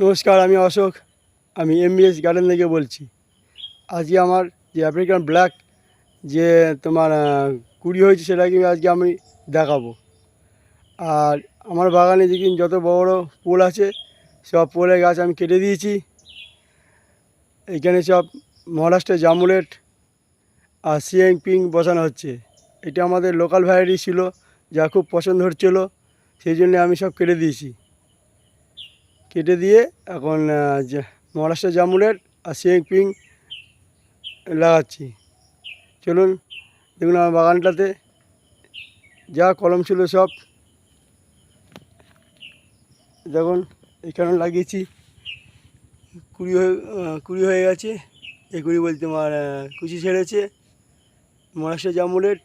নমস্কার, আমি অশোক। আমি এমবিএস গার্ডেন থেকে বলছি। আজকে আমার যে আফ্রিকান ব্ল্যাক যে তোমার কুড়ি হয়েছে সেটাকে আজকে আমি দেখাবো। আর আমার বাগানে যে যত বড় বড় পোল আছে সব পোলের গাছ আমি কেটে দিয়েছি। এখানে সব মহারাষ্ট্রের জামুলেট আর সিএং পিঙ্ক বসানো হচ্ছে। এটা আমাদের লোকাল ভ্যারাইটি ছিল, যা খুব পছন্দ হচ্ছিলো, সেই জন্য আমি সব কেটে দিয়েছি। কেটে দিয়ে এখন মহারাষ্ট্রের জামুলেট আর সিএং পিঙ্ক লাগাচ্ছি। চলুন দেখুন আমার বাগানটাতে যা কলম ছিল সব দেখুন এখানে লাগিয়েছি। কুড়ি হয়ে গেছে। এই কুড়ি বলতে আমার কুচি ছেড়েছে। মহারাষ্ট্রের জামুলের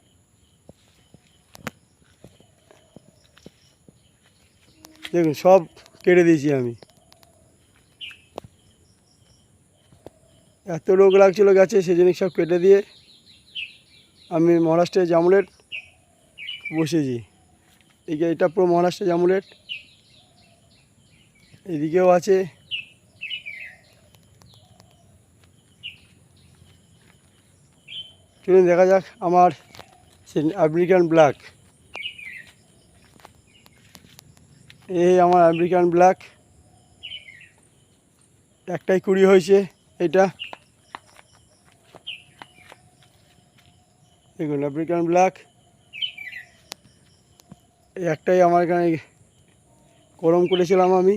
দেখুন সব কেটে দিয়েছি আমি। এত রোগ লাগছিলো গাছে, সেই জন্য সব কেটে দিয়ে আমি মহারাষ্ট্রের জামুলেট বসেছি। এটা পুরো মহারাষ্ট্রের জামুলেট। এদিকেও আছে। চলুন দেখা যাক আমার আফ্রিকান ব্ল্যাক। এই আমার আফ্রিকান ব্ল্যাক, একটাই কুড়ি হয়েছে। এটা দেখুন আফ্রিকান ব্ল্যাক, এই একটাই আমার এখানে কলম করেছিলাম আমি।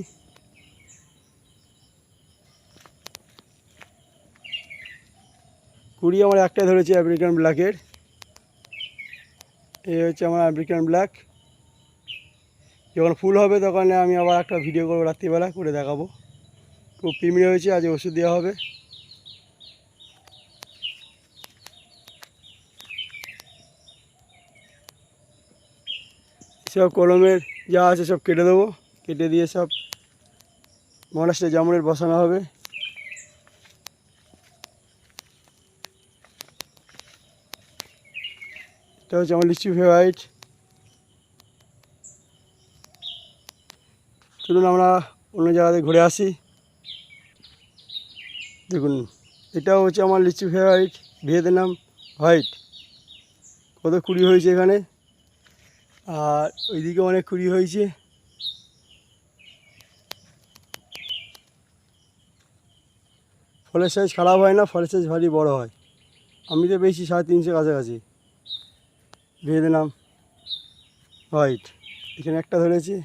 কুড়ি আমার একটাই ধরেছি আফ্রিকান ব্ল্যাকের। এই হচ্ছে আমার আফ্রিকান ব্ল্যাক। যখন ফুল হবে তখন আমি আবার একটা ভিডিও করবো, রাত্রিবেলা করে দেখাবো। খুব পিমড়ে হয়েছে, আজ ওষুধ দেওয়া হবে। সব কলমের যা আছে সব কেটে দেবো। কেটে দিয়ে সব মহারাষ্ট্রের জামুনের বসানো হবে। এটা হচ্ছে আমার লিচু ফেভারিট। চলুন আমরা অন্য জায়গাতে ঘুরে আসি। দেখুন এটাও হচ্ছে আমার লিচু ফেভারিট, ভিয়েতনাম হোয়াইট। কত কুড়ি হয়েছে এখানে, আর ওইদিকে অনেক কুড়ি হয়েছে। ফলের সাইজ খারাপ হয় না, ফলের সাইজ ভারী বড় হয়। আমি তো পেয়েছি 350 কাছাকাছি ভিয়েতনাম হোয়াইট। এখানে একটা ধরেছি।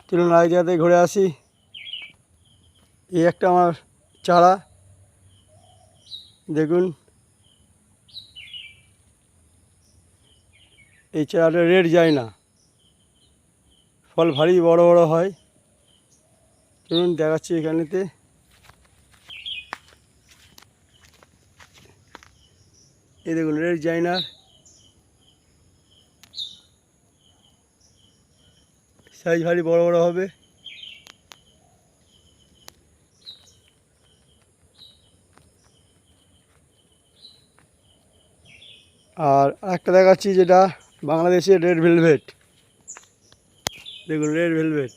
চলুন আরেক জায়গাতে ঘুরে আসি। এই একটা আমার চারা, দেখুন এই চারাটা রেড যায় না, ফল ভারী বড় বড় হয়। চলুন দেখাচ্ছি এখানেতে। এই দেখুন রেড যায় না, সাইজ ভারী বড় বড় হবে। আর একটা দেখাচ্ছি যেটা বাংলাদেশের রেড ভেলভেট। দেখুন রেড ভেলভেট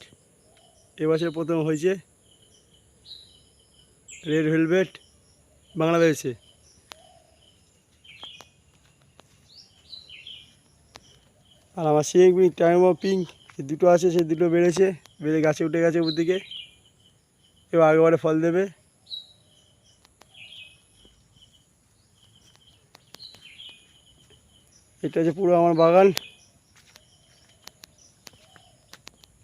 এবছর প্রথম হয়েছে রেড ভেলভেট বাংলাদেশে। আর আমার সিএং পিঙ্ক, টাইম অফ পিঙ্ক, এই দুটো আছে, সেই দুটো বেড়েছে, বেড়ে গাছে উঠে গেছে উপর দিকে। এবার আগেবারে ফল দেবে। এটা হচ্ছে পুরো আমার বাগান।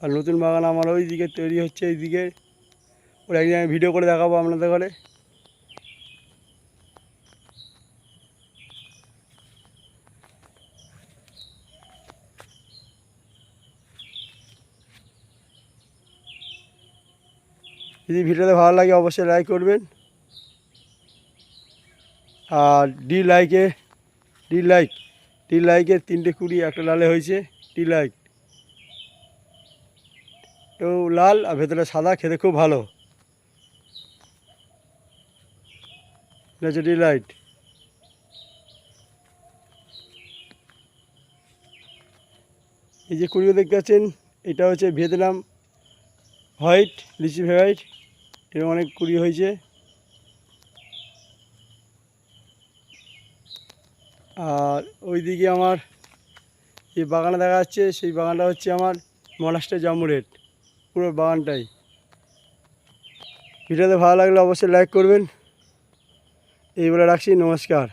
আর নতুন বাগান আমার ওই দিকে তৈরি হচ্ছে, এই দিকে। ওরা একদিন আমি ভিডিও করে দেখাবো আপনাদের ঘরে। যদি ভিডিওতে ভালো লাগে অবশ্যই লাইক করবেন। আর ডি লাইকের 3টে কুড়ি, একটা লালে হয়েছে। ডি লাইক তো লাল আর ভেতরে সাদা, খেতে খুব ভালো। এটা হচ্ছে ডি লাইট। এই যে কুড়িও দেখতে পাচ্ছেন, এটা হচ্ছে ভিয়েতনাম হোয়াইট, লিচি হোয়াইট, এর অনেক কুড়ি হয়েছে। আর ওইদিকে আমার যে বাগানে দেখা যাচ্ছে, সেই বাগানটা হচ্ছে আমার মহারাষ্ট্রের জামু রেড, পুরো বাগানটাই। ভিডিওতে ভালো লাগলে অবশ্যই লাইক করবেন। এই বলে রাখছি, নমস্কার।